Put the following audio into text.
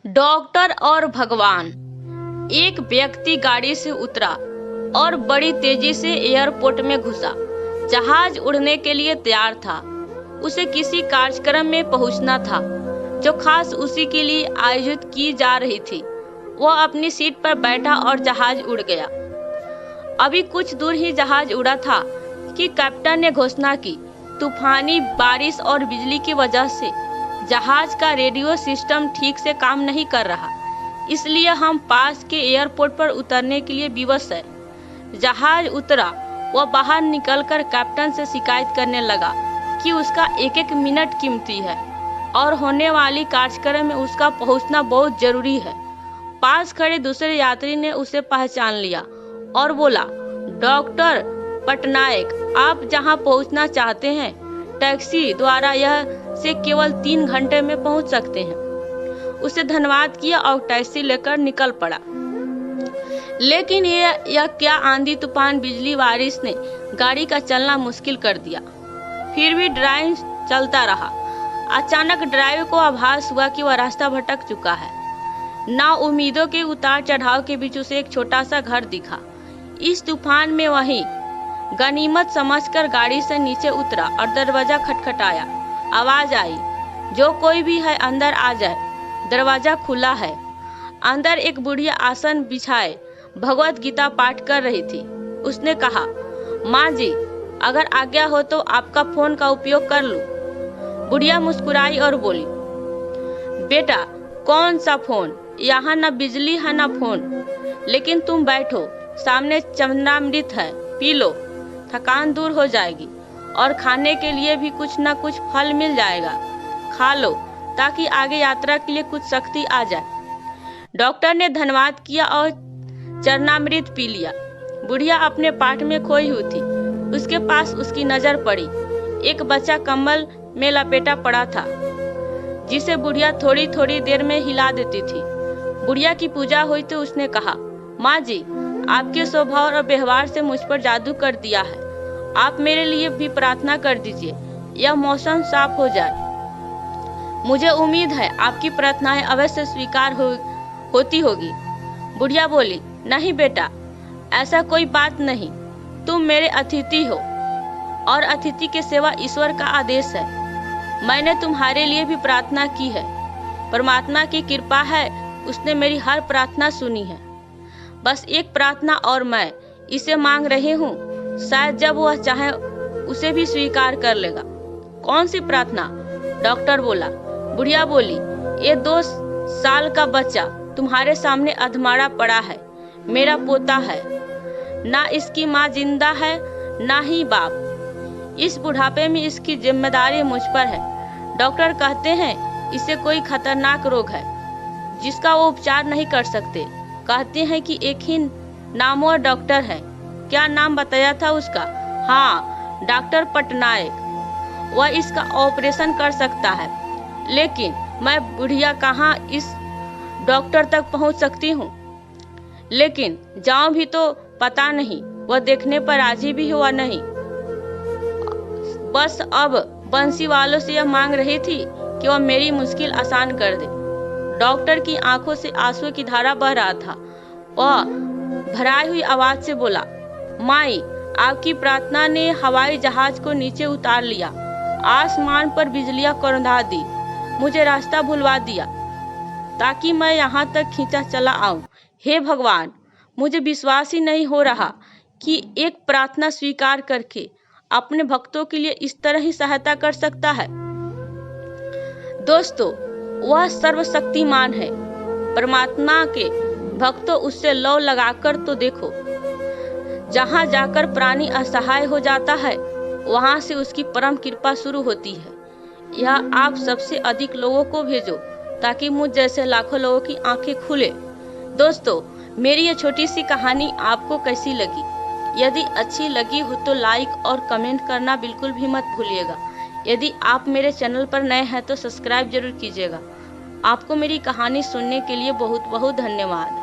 Doctor और भगवान। एक व्यक्ति गाड़ी से उतरा और बड़ी तेजी से एयरपोर्ट में घुसा। जहाज उड़ने के लिए तैयार था। उसे किसी कार्यक्रम में पहुंचना था जो खास उसी के लिए आयोजित की जा रही थी। वह अपनी सीट पर बैठा और जहाज उड़ गया। अभी कुछ दूर ही जहाज उड़ा था कि कैप्टन ने घोषणा की, तूफानी बारिश और बिजली की वजह से जहाज का रेडियो सिस्टम ठीक से काम नहीं कर रहा, इसलिए हम पास के एयरपोर्ट पर उतरने के लिए विवश है। जहाज उतरा। वह बाहर निकलकर कैप्टन से शिकायत करने लगा कि उसका एक एक मिनट कीमती है और होने वाली कार्यक्रम में उसका पहुंचना बहुत जरूरी है। पास खड़े दूसरे यात्री ने उसे पहचान लिया और बोला, डॉक्टर पटनायक, आप जहां पहुंचना चाहते हैं टैक्सी द्वारा यह से केवल 3 घंटे में पहुंच सकते हैं। उसे धन्यवाद किया और टैक्सी लेकर निकल पड़ा। लेकिन यह क्या आंधी तूफान बिजली बारिश ने गाड़ी का चलना मुश्किल कर दिया। फिर भी ड्राइव चलता रहा। अचानक ड्राइवर को आभास हुआ कि वह रास्ता भटक चुका है। ना उम्मीदों के उतार चढ़ाव के बीच उसे एक छोटा सा घर दिखा। इस तूफान में वही गनीमत समझकर गाड़ी से नीचे उतरा और दरवाजा खटखटाया। आवाज आई, जो कोई भी है अंदर आ जाए। दरवाजा खुला है। अंदर एक बुढ़िया आसन बिछाए भगवत गीता पाठ कर रही थी। उसने कहा, माँ जी, अगर आज्ञा हो तो आपका फोन का उपयोग कर लूं। बुढ़िया मुस्कुराई और बोली, बेटा, कौन सा फोन? यहाँ न बिजली है न फोन। लेकिन तुम बैठो, सामने चंद्रामृत है, पी लो, थकान दूर हो जाएगी और खाने के लिए भी कुछ न कुछ फल मिल जाएगा। खा लो ताकि आगे यात्रा के लिए कुछ शक्ति आ जाए। डॉक्टर ने धन्यवाद किया और चरणामृत पी लिया। बुढ़िया अपने पाठ में खोई हुई थी। उसके पास उसकी नजर पड़ी। एक बच्चा कंबल में लपेटा पड़ा था, जिसे बुढ़िया थोड़ी थोड़ी देर में हिला देती थी। बुढ़िया की पूजा हुई तो उसने कहा, माँ जी, आपके स्वभाव और व्यवहार से मुझ पर जादू कर दिया है। आप मेरे लिए भी प्रार्थना कर दीजिए, यह मौसम साफ हो जाए। मुझे उम्मीद है आपकी प्रार्थनाएं अवश्य स्वीकार होती होगी। बुढ़िया बोली, नहीं बेटा, ऐसा कोई बात नहीं। तुम मेरे अतिथि हो और अतिथि की सेवा ईश्वर का आदेश है। मैंने तुम्हारे लिए भी प्रार्थना की है। परमात्मा की कृपा है, उसने मेरी हर प्रार्थना सुनी है। बस एक प्रार्थना और मैं इसे मांग रही हूँ, शायद जब वह चाहे उसे भी स्वीकार कर लेगा। कौन सी प्रार्थना? डॉक्टर बोला। बुढ़िया बोली, ये 2 साल का बच्चा तुम्हारे सामने अधमरा पड़ा है, मेरा पोता है। ना इसकी माँ जिंदा है ना ही बाप। इस बुढ़ापे में इसकी जिम्मेदारी मुझ पर है। डॉक्टर कहते हैं इसे कोई खतरनाक रोग है जिसका वो उपचार नहीं कर सकते। कहते हैं कि एक ही नामवर डॉक्टर है। क्या नाम बताया था उसका? हाँ, डॉक्टर पटनायक। वह इसका ऑपरेशन कर सकता है। लेकिन मैं बुढ़िया कहाँ इस डॉक्टर तक पहुँच सकती हूँ? लेकिन जाऊं भी तो पता नहीं वह देखने पर राजी भी हुआ नहीं। बस अब बंसी वालों से यह मांग रही थी कि वह मेरी मुश्किल आसान कर दे। डॉक्टर की आंखों से आंसू की धारा बह रहा था। वह भराई हुई आवाज से बोला, माई, आपकी प्रार्थना ने हवाई जहाज को नीचे उतार लिया, आसमान पर बिजलियां करंधा दी, मुझे रास्ता भुलवा दिया ताकि मैं यहाँ तक खींचा चला आऊं। हे भगवान, मुझे विश्वास ही नहीं हो रहा कि एक प्रार्थना स्वीकार करके अपने भक्तों के लिए इस तरह ही सहायता कर सकता है। दोस्तों, वह सर्वशक्तिमान है। परमात्मा के भक्तों, उससे लौ लगाकर तो देखो। जहाँ जाकर प्राणी असहाय हो जाता है, वहाँ से उसकी परम कृपा शुरू होती है। यह आप सबसे अधिक लोगों को भेजो ताकि मुझ जैसे लाखों लोगों की आंखें खुले। दोस्तों, मेरी ये छोटी सी कहानी आपको कैसी लगी? यदि अच्छी लगी हो तो लाइक और कमेंट करना बिल्कुल भी मत भूलिएगा। यदि आप मेरे चैनल पर नए हैं तो सब्सक्राइब जरूर कीजिएगा। आपको मेरी कहानी सुनने के लिए बहुत बहुत धन्यवाद।